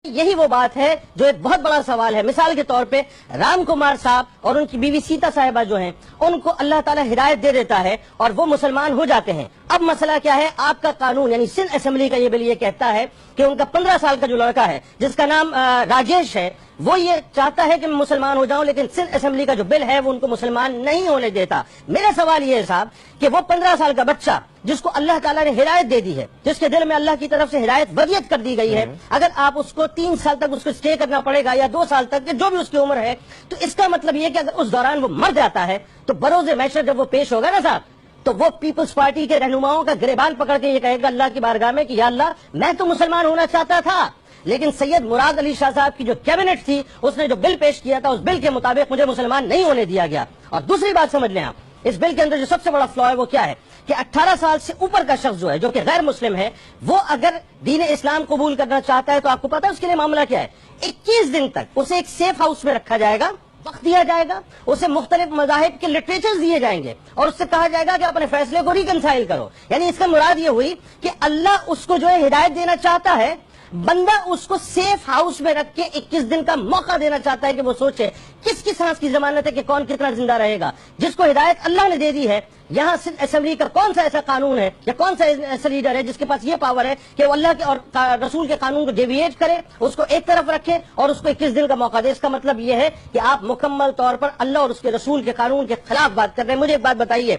یہی وہ بات ہے جو ایک بہت بڑا سوال ہے. مثال کے طور پہ رام کمار صاحب اور ان کی بیوی سیتا صاحبہ جو ہیں ان کو اللہ تعالیٰ ہدایت دے دیتا ہے اور وہ مسلمان ہو جاتے ہیں. اب مسئلہ کیا ہے؟ آپ کا قانون یعنی سندھ اسمبلی کا یہ بل یہ کہتا ہے کہ ان کا 15 سال کا جو لڑکا ہے جس کا نام راجیش ہے وہ یہ چاہتا ہے کہ میں مسلمان ہو جاؤں، لیکن سندھ اسمبلی کا جو بل ہے وہ ان کو مسلمان نہیں ہونے دیتا. میرا سوال یہ ہے صاحب کہ وہ 15 سال کا بچہ جس کو اللہ تعالیٰ نے ہدایت دے دی ہے، جس کے دل میں اللہ کی طرف سے ہدایت ودیت کر دی گئی ہے، اگر آپ اس کو 3 سال تک اس کو اسٹے کرنا پڑے گا یا 2 سال تک جو بھی اس کی عمر ہے، تو اس کا مطلب یہ کہ اگر اس دوران وہ مر جاتا ہے تو بروز محشر جب وہ پیش ہوگا نا صاحب، تو وہ پیپلز پارٹی کے رہنماؤں کا گریبان پکڑ کے یہ کہے گا اللہ کی بارگاہ میں کہ یا اللہ میں تو مسلمان ہونا چاہتا تھا، لیکن سید مراد علی شاہ صاحب کی جو کیبنٹ تھی اس نے جو بل پیش کیا تھا اس بل کے مطابق مجھے مسلمان نہیں ہونے دیا گیا. اور دوسری بات سمجھ لیں آپ، اس بل کے اندر جو سب سے بڑا فلا ہے وہ کیا ہے کہ 18 سال سے اوپر کا شخص جو ہے جو کہ غیر مسلم ہے وہ اگر دین اسلام قبول کرنا چاہتا ہے تو آپ کو پتا ہے اس کے لیے معاملہ کیا ہے؟ 21 دن تک اسے ایک سیف ہاؤس میں رکھا جائے گا، وقت دیا جائے گا، اسے مختلف مذاہب کے لٹریچرز دیے جائیں گے اور اس سے کہا جائے گا کہ اپنے فیصلے کو ریکنسائل کرو. یعنی اس کا مراد یہ ہوئی کہ اللہ اس کو جو ہے ہدایت دینا چاہتا ہے، بندہ اس کو سیف ہاؤس میں رکھ کے 21 دن کا موقع دینا چاہتا ہے کہ وہ سوچے کس کی سانس کی ضمانت ہے کہ کون کتنا زندہ رہے گا. جس کو ہدایت اللہ نے دے دی ہے، یہاں سندھ اسمبلی کا کون سا ایسا قانون ہے یا کون سا ایسا لیڈر ہے جس کے پاس یہ پاور ہے کہ وہ اللہ کے اور رسول کے قانون کو ڈیویٹ کرے، اس کو ایک طرف رکھے اور اس کو 21 دن کا موقع دے؟ اس کا مطلب یہ ہے کہ آپ مکمل طور پر اللہ اور اس کے رسول کے قانون کے خلاف بات کر رہے ہیں. مجھے ایک بات بتائیے،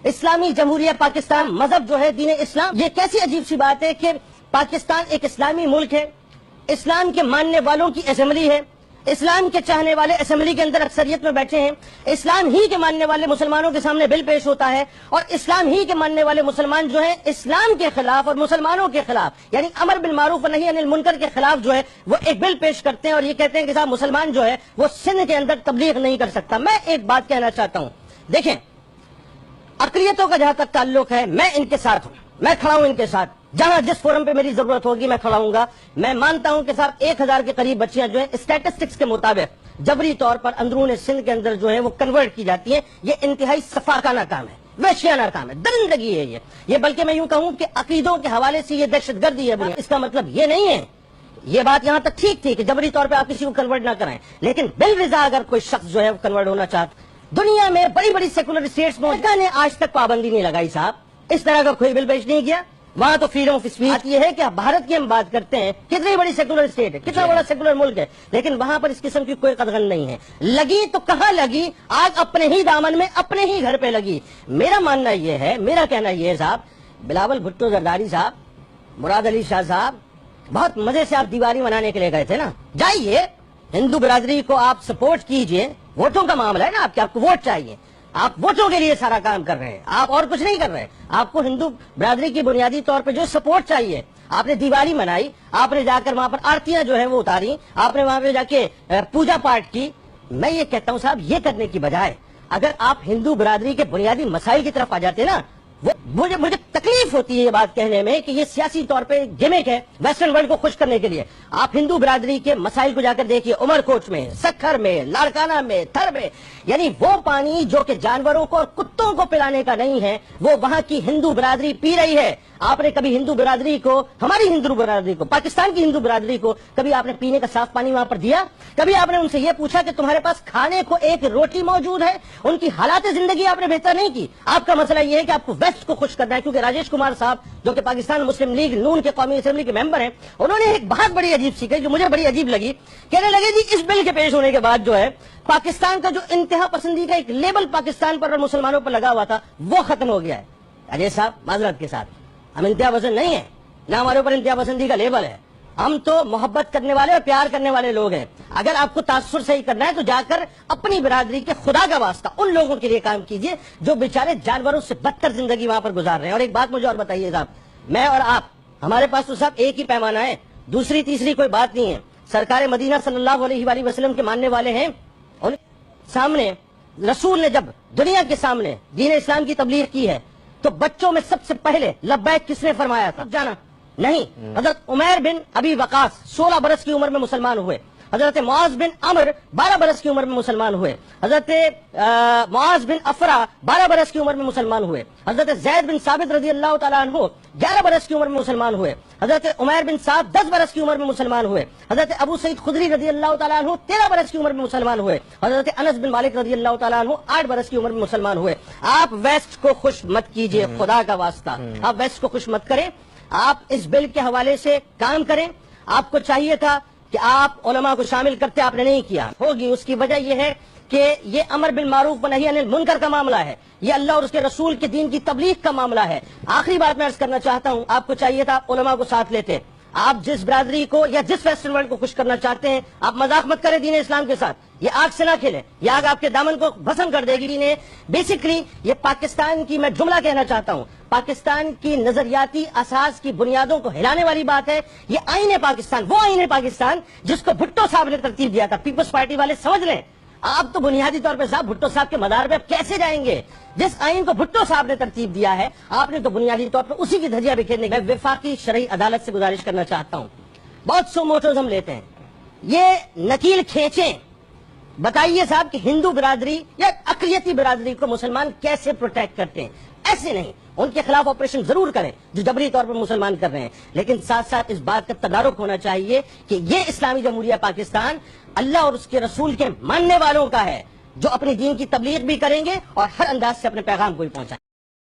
اسلامی جمہوریہ پاکستان مذہب جو ہے دین اسلام، یہ کیسی عجیب سی بات ہے کہ پاکستان ایک اسلامی ملک ہے، اسلام کے ماننے والوں کی اسمبلی ہے، اسلام کے چاہنے والے اسمبلی کے اندر اکثریت میں بیٹھے ہیں، اسلام ہی کے ماننے والے مسلمانوں کے سامنے بل پیش ہوتا ہے اور اسلام ہی کے ماننے والے مسلمان جو ہیں اسلام کے خلاف اور مسلمانوں کے خلاف یعنی امر بالمعروف و نہی عن المنکر کے خلاف جو ہے وہ ایک بل پیش کرتے ہیں اور یہ کہتے ہیں کہ صاحب مسلمان جو ہے وہ سندھ کے اندر تبلیغ نہیں کر سکتا. میں ایک بات کہنا چاہتا ہوں، دیکھیں اقلیتوں کا جہاں تک تعلق ہے میں ان کے ساتھ ہوں، میں کھڑا ہوں ان کے ساتھ، جہاں جس فورم پہ میری ضرورت ہوگی میں کھڑا ہوں گا. میں مانتا ہوں کہ صاحب 1000 کے قریب بچیاں جو ہیں اسٹیٹسٹکس کے مطابق جبری طور پر اندرون سندھ کے اندر جو ہے وہ کنورٹ کی جاتی ہیں. یہ انتہائی سفاکانہ کام ہے، وحشیانہ کام ہے، درندگی ہے یہ بلکہ میں یوں کہوں کہ عقیدوں کے حوالے سے یہ دہشت گردی ہے. اس کا مطلب یہ نہیں ہے، یہ بات یہاں تک ٹھیک تھی کہ جبری طور پہ آپ کسی کو کنورٹ نہ کرائیں، لیکن بالرضا اگر کوئی شخص جو ہے وہ کنورٹ ہونا چاہتا، دنیا میں بڑی بڑی سیکولر اسٹیٹس نے آج تک پابندی نہیں لگائی صاحب، اس طرح کا کوئی بل پیش نہیں کیا. وہاں تو فریڈم آف اسپیچ یہ ہے کہ بھارت کی ہم بات کرتے ہیں، کتنی بڑی سیکولر اسٹیٹ ہے، کتنا بڑا سیکولر ملک ہے، لیکن وہاں پر اس قسم کی کوئی قدغن نہیں ہے. لگی تو کہاں لگی؟ آج اپنے ہی دامن میں اپنے ہی گھر پہ لگی. میرا ماننا یہ ہے، میرا کہنا یہ ہے صاحب، بلاول بھٹو زرداری صاحب، مراد علی شاہ صاحب، بہت مزے سے آپ دیوالی منانے کے لیے گئے تھے نا، جائیے ہندو برادری کو آپ سپورٹ کیجئے، ووٹوں کا معاملہ ہے نا آپ کو ووٹ چاہیے، آپ ووٹوں کے لیے سارا کام کر رہے ہیں، آپ اور کچھ نہیں کر رہے. آپ کو ہندو برادری کی بنیادی طور پہ جو سپورٹ چاہیے، آپ نے دیوالی منائی، آپ نے جا کر وہاں پر آرتیاں جو ہیں وہ اتاری، آپ نے وہاں پہ جا کے پوجا پاٹ کی. میں یہ کہتا ہوں صاحب یہ کرنے کی بجائے اگر آپ ہندو برادری کے بنیادی مسائل کی طرف آ جاتے نا، مجھے تکلیف ہوتی ہے یہ بات کہنے میں کہ یہ سیاسی طور پہ گیمک ہے ویسٹرن ورلڈ کو خوش کرنے کے لیے. آپ ہندو برادری کے مسائل کو جا کر دیکھیے، عمر کوٹ میں، سکھر میں، لاڑکانہ میں، تھر میں، یعنی وہ پانی جو کہ جانوروں کو اور کتوں کو پلانے کا نہیں ہے وہ وہاں کی ہندو برادری پی رہی ہے. آپ نے کبھی ہندو برادری کو، ہماری ہندو برادری کو، پاکستان کی ہندو برادری کو کبھی آپ نے پینے کا صاف پانی وہاں پر دیا؟ کبھی آپ نے ان سے یہ پوچھا کہ تمہارے پاس کھانے کو ایک روٹی موجود ہے؟ ان کی حالات زندگی آپ نے بہتر نہیں کی. آپ کا مسئلہ یہ ہے کہ آپ کو ویسٹ کو خوش کرنا ہے، کیونکہ راجیش کمار صاحب جو کہ پاکستان مسلم لیگ نون کے قومی اسمبلی کے ممبر ہیں، انہوں نے ایک بہت بڑی عجیب سی کہی جو مجھے بڑی عجیب لگی. کہنے لگے جی اس بل کے پیش ہونے کے بعد جو ہے پاکستان کا جو انتہا پسندی کا ایک لیبل پاکستان پر اور مسلمانوں پر لگا ہوا تھا وہ ختم ہو گیا ہے. اجے صاحب معذرت کے ساتھ ہم انتہا پسند نہیں ہیں، نہ ہمارے اوپر انتہا پسندی کا لیبل ہے، ہم تو محبت کرنے والے اور پیار کرنے والے لوگ ہیں. اگر آپ کو تاثر صحیح کرنا ہے تو جا کر اپنی برادری کے خدا کا واسطہ ان لوگوں کے لیے کام کیجئے جو بیچارے جانوروں سے بدتر زندگی وہاں پر گزار رہے ہیں. اور ایک بات مجھے اور بتائیے صاحب، میں اور آپ، ہمارے پاس تو صاحب ایک ہی پیمانہ ہے، دوسری تیسری کوئی بات نہیں ہے. سرکار مدینہ صلی اللہ علیہ وآلہ وسلم کے ماننے والے ہیں، ان سامنے رسول نے جب دنیا کے سامنے دین اسلام کی تبلیغ کی ہے تو بچوں میں سب سے پہلے لبیک کس نے فرمایا تھا؟ جانا نہیں، حضرت عمیر بن ابی وقاص 16 برس کی عمر میں مسلمان ہوئے. حضرت معاذ بن عمر 12 برس کی عمر میں مسلمان ہوئے، حضرت معاذ بن افرا 12 برس کی عمر میں مسلمان ہوئے، حضرت زید بن ثابت رضی اللہ تعالیٰ عنہ 11 برس کی عمر میں مسلمان ہوئے، حضرت عمیر بن سعد 10 برس کی عمر میں مسلمان ہوئے، حضرت ابو سعید خدری رضی اللہ تعالیٰ عنہ 13 برس کی عمر میں مسلمان ہوئے، حضرت انس بن مالک رضی اللہ تعالیٰ عنہ 8 برس کی عمر میں مسلمان ہوئے۔ آپ ویسٹ کو خوش مت کیجئے، خدا کا واسطہ آپ ویسٹ کو خوش مت کریں، آپ اس بل کے حوالے سے کام کریں۔ آپ کو چاہیے تھا کہ آپ علماء کو شامل کرتے، آپ نے نہیں کیا، ہوگی اس کی وجہ یہ ہے کہ یہ امر بالمعروف و نہی عن المنکر کا معاملہ ہے، یہ اللہ اور اس کے رسول کے دین کی تبلیغ کا معاملہ ہے۔ آخری بات میں عرض کرنا چاہتا ہوں، آپ کو چاہیے تھا علماء کو ساتھ لیتے۔ آپ جس برادری کو یا جس ویسٹرن ورلڈ کو خوش کرنا چاہتے ہیں، آپ مذاق مت کریں دین اسلام کے ساتھ، یہ آگ سے نہ کھلے، یہ آگ آپ کے دامن کو بھسم کر دے گی۔ بیسیکلی یہ پاکستان کی، میں جملہ کہنا چاہتا ہوں، پاکستان کی نظریاتی اساس کی بنیادوں کو ہلانے والی بات ہے۔ یہ آئین پاکستان، وہ آئین پاکستان جس کو بھٹو صاحب نے ترتیب دیا تھا، پیپلز پارٹی والے سمجھ لیں۔ آپ تو بنیادی طور پہ صاحب بھٹو صاحب کے مدار پہ کیسے جائیں گے؟ جس آئین کو بھٹو صاحب نے ترتیب دیا ہے، آپ نے تو بنیادی طور پر اسی کی دھجیاں بکھیرنے کی۔ میں وفاقی شرعی عدالت سے گزارش کرنا چاہتا ہوں، بہت سو موٹرز ہم لیتے ہیں، یہ نکیل کھینچیں، بتائیے صاحب کہ ہندو برادری یا اقلیتی برادری کو مسلمان کیسے پروٹیکٹ کرتے ہیں؟ ایسے نہیں، ان کے خلاف آپریشن ضرور کریں جو جبری طور پر مسلمان کر رہے ہیں، لیکن ساتھ ساتھ اس بات کا تدارک ہونا چاہیے کہ یہ اسلامی جمہوریہ پاکستان اللہ اور اس کے رسول کے ماننے والوں کا ہے، جو اپنی دین کی تبلیغ بھی کریں گے اور ہر انداز سے اپنے پیغام کو بھی پہنچائیں گے۔